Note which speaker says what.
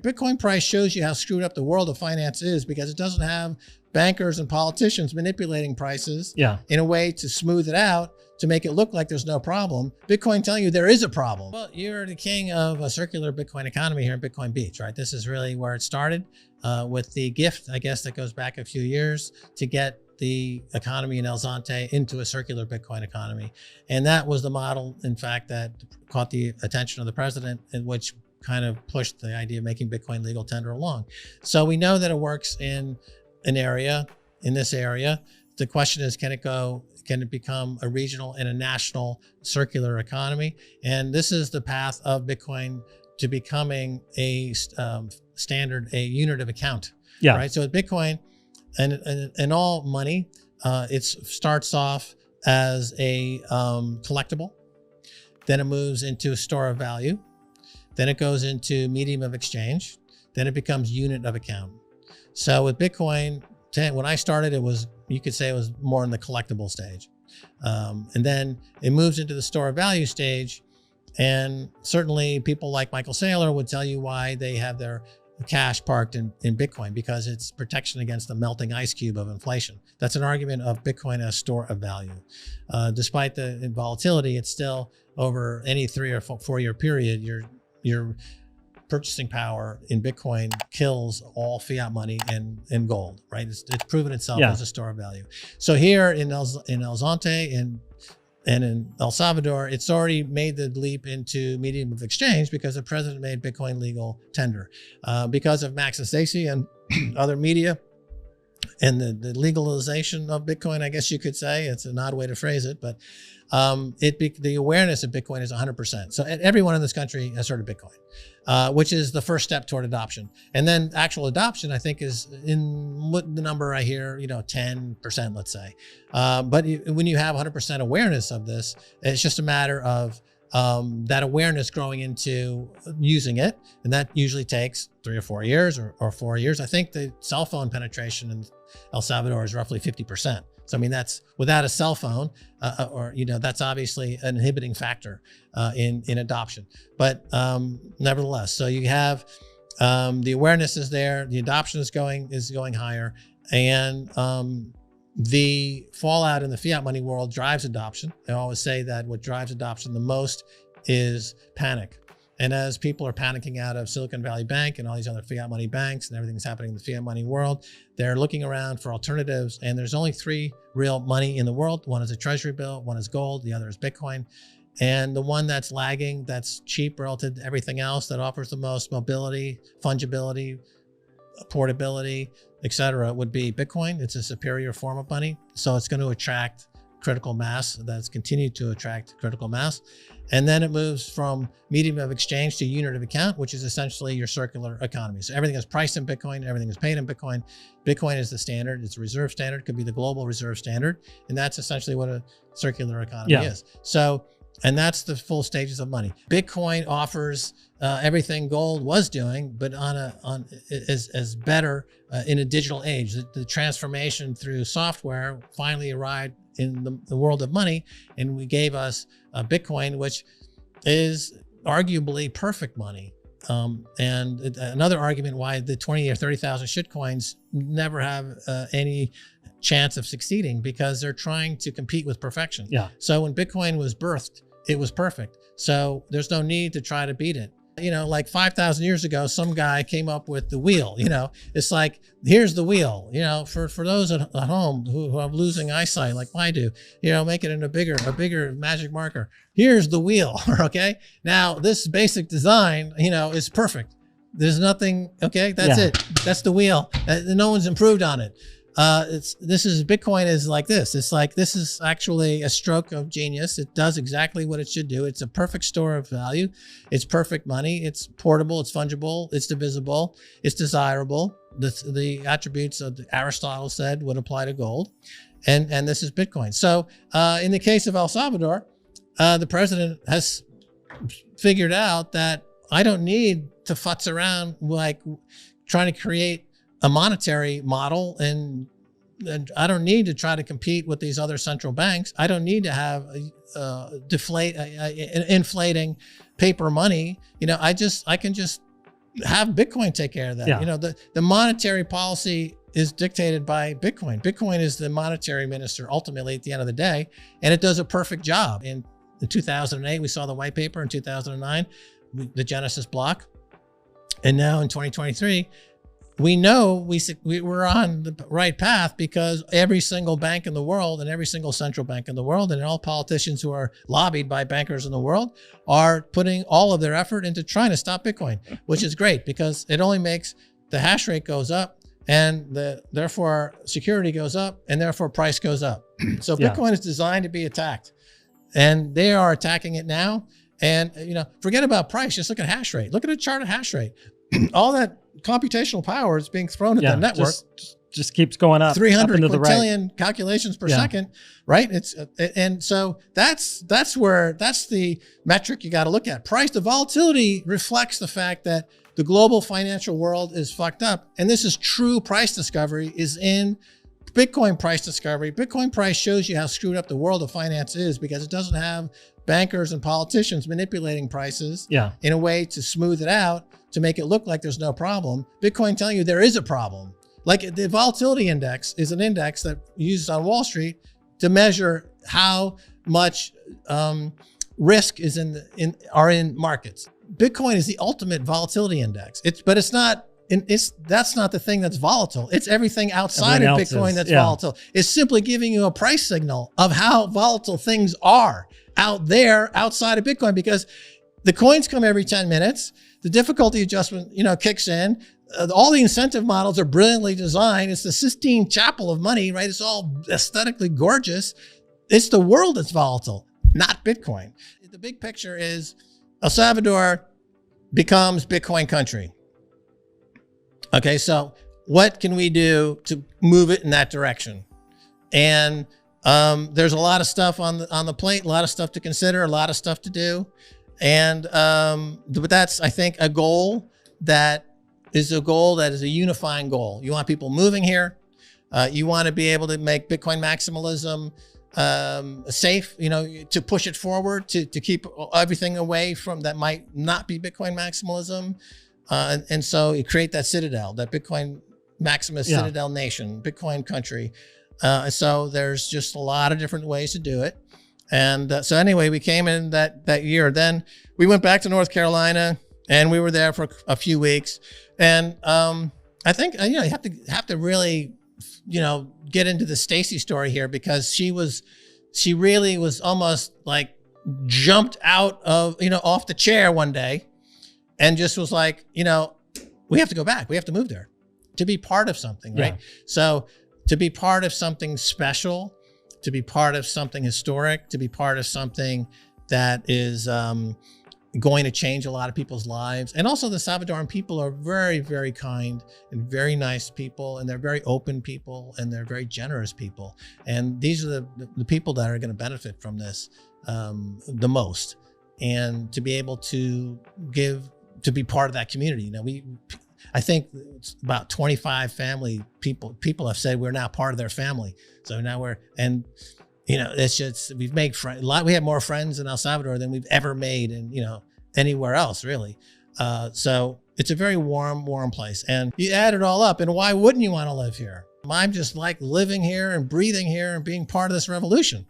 Speaker 1: Bitcoin price shows you how screwed up the world of finance is, because it doesn't have bankers and politicians manipulating prices in a way to smooth it out, to make it look like there's no problem. Bitcoin telling you there is a problem. Well, you're the king of a circular Bitcoin economy here in Bitcoin Beach, right? This is really where it started with the gift, I guess, that goes back a few years to get the economy in El Zonte into a circular Bitcoin economy. And that was the model, in fact, that caught the attention of the president, and which kind of pushed the idea of making Bitcoin legal tender along. So we know that it works in an area, in this area. The question is, can it become a regional and a national circular economy? And this is the path of Bitcoin to becoming a standard, a unit of account. Right. So with Bitcoin and all money, it starts off as a collectible. Then it moves into a store of value. Then it goes into medium of exchange. Then it becomes unit of account. So with Bitcoin, when I started, it was, you could say it was more in the collectible stage. And then it moves into the store of value stage. And certainly people like Michael Saylor would tell you why they have their cash parked in Bitcoin, because it's protection against the melting ice cube of inflation. That's an argument of Bitcoin as store of value. Despite the volatility, it's still, over any 3 or 4 year period, your purchasing power in Bitcoin kills all fiat money and gold, right? It's proven itself as a store of value. So here in El Zonte and in El Salvador, it's already made the leap into medium of exchange because the president made Bitcoin legal tender. Because of Max and Stacy and other media and the legalization of Bitcoin, I guess you could say, it's an odd way to phrase it, but the awareness of Bitcoin is 100%. So everyone in this country has heard of Bitcoin, which is the first step toward adoption. And then actual adoption, I think, is in what the number I hear, 10%, let's say. But when you have 100% awareness of this, it's just a matter of that awareness growing into using it. And that usually takes 3 or 4 years or 4 years. I think the cell phone penetration in El Salvador is roughly 50%. So, I mean, that's without a cell phone, that's obviously an inhibiting factor in adoption. But nevertheless, so you have the awareness is there, the adoption is going higher, and the fallout in the fiat money world drives adoption. I always say that what drives adoption the most is panic. And as people are panicking out of Silicon Valley Bank and all these other fiat money banks and everything that's happening in the fiat money world, they're looking around for alternatives. And there's only 3 real money in the world. One is a treasury bill, one is gold, the other is Bitcoin. And the one that's lagging, that's cheap relative to everything else, that offers the most mobility, fungibility, portability, etc., would be Bitcoin. It's a superior form of money. So it's going to attract critical mass. That's continued to attract critical mass. And then it moves from medium of exchange to unit of account, which is essentially your circular economy. So everything is priced in Bitcoin, everything is paid in Bitcoin. Bitcoin is the standard, it's a reserve standard, it could be the global reserve standard. And that's essentially what a circular economy is. So, and that's the full stages of money. Bitcoin offers everything gold was doing, but as better in a digital age. The transformation through software finally arrived in the world of money, and we gave us Bitcoin, which is arguably perfect money. And another argument why the 20 or 30,000 shitcoins never have any chance of succeeding, because they're trying to compete with perfection. So when Bitcoin was birthed, it was perfect. So there's no need to try to beat it. Like 5,000 years ago, some guy came up with the wheel. It's like, here's the wheel. For those at home who are losing eyesight like I do, make it in a bigger magic marker. Here's the wheel. Okay. Now this basic design, is perfect. There's nothing. Okay. That's it. That's the wheel. No one's improved on it. Bitcoin is like this. It's like, this is actually a stroke of genius. It does exactly what it should do. It's a perfect store of value. It's perfect money. It's portable. It's fungible. It's divisible. It's desirable. The attributes of Aristotle said would apply to gold. And this is Bitcoin. So in the case of El Salvador, the president has figured out that I don't need to futz around like trying to create a monetary model, and I don't need to try to compete with these other central banks. I don't need to have inflating paper money. I can just have Bitcoin take care of that.
Speaker 2: Yeah.
Speaker 1: You know, the monetary policy is dictated by Bitcoin. Bitcoin is the monetary minister ultimately at the end of the day, and it does a perfect job. In 2008, we saw the white paper. In 2009, the Genesis block. And now in 2023, we know we're on the right path because every single bank in the world and every single central bank in the world and all politicians who are lobbied by bankers in the world are putting all of their effort into trying to stop Bitcoin, which is great because it only makes the hash rate goes up and therefore security goes up and therefore price goes up. So Bitcoin is designed to be attacked, and they are attacking it now. And, you know, forget about price. Just look at hash rate. Look at a chart of hash rate. All that computational power is being thrown at the network.
Speaker 2: Just keeps going up.
Speaker 1: 300
Speaker 2: up
Speaker 1: quintillion calculations per second, right? And so that's the metric you got to look at. Price, the volatility reflects the fact that the global financial world is fucked up. And this is true price discovery is in Bitcoin price discovery. Bitcoin price shows you how screwed up the world of finance is because it doesn't have bankers and politicians manipulating prices in a way to smooth it out, to make it look like there's no problem. Bitcoin telling you there is a problem. Like the volatility index is an index that uses on Wall Street to measure how much risk is in markets. Bitcoin is the ultimate volatility index. That's not the thing that's volatile. It's everything outside of Bitcoin that's volatile. It's simply giving you a price signal of how volatile things are out there outside of Bitcoin, because the coins come every 10 minutes. The difficulty adjustment, kicks in. All the incentive models are brilliantly designed. It's the Sistine Chapel of money, right? It's all aesthetically gorgeous. It's the world that's volatile, not Bitcoin. The big picture is El Salvador becomes Bitcoin country. Okay, so what can we do to move it in that direction? And there's a lot of stuff on the plate, a lot of stuff to consider, a lot of stuff to do. And but that's, I think, a goal that is a unifying goal. You want people moving here. You want to be able to make Bitcoin maximalism safe, to push it forward, to keep everything away from that might not be Bitcoin maximalism. And so you create that citadel, that Bitcoin maximus citadel nation, Bitcoin country. So there's just a lot of different ways to do it. And so anyway, we came in that year. Then we went back to North Carolina and we were there for a few weeks. And I think, you have to really, get into the Stacy story here, because she really was almost like jumped out of, off the chair one day and just was like, we have to go back. We have to move there to be part of something, right? So to be part of something special, to be part of something historic, to be part of something that is going to change a lot of people's lives. And also the Salvadoran people are very, very kind and very nice people, and they're very open people, and they're very generous people. And these are the people that are going to benefit from this the most. And to be able to be part of that community. I think it's about 25 people have said we're now part of their family. So now it's just, we've made friends. We have more friends in El Salvador than we've ever made anywhere else, really. So it's a very warm place. And you add it all up, and why wouldn't you want to live here? I'm just like living here and breathing here and being part of this revolution.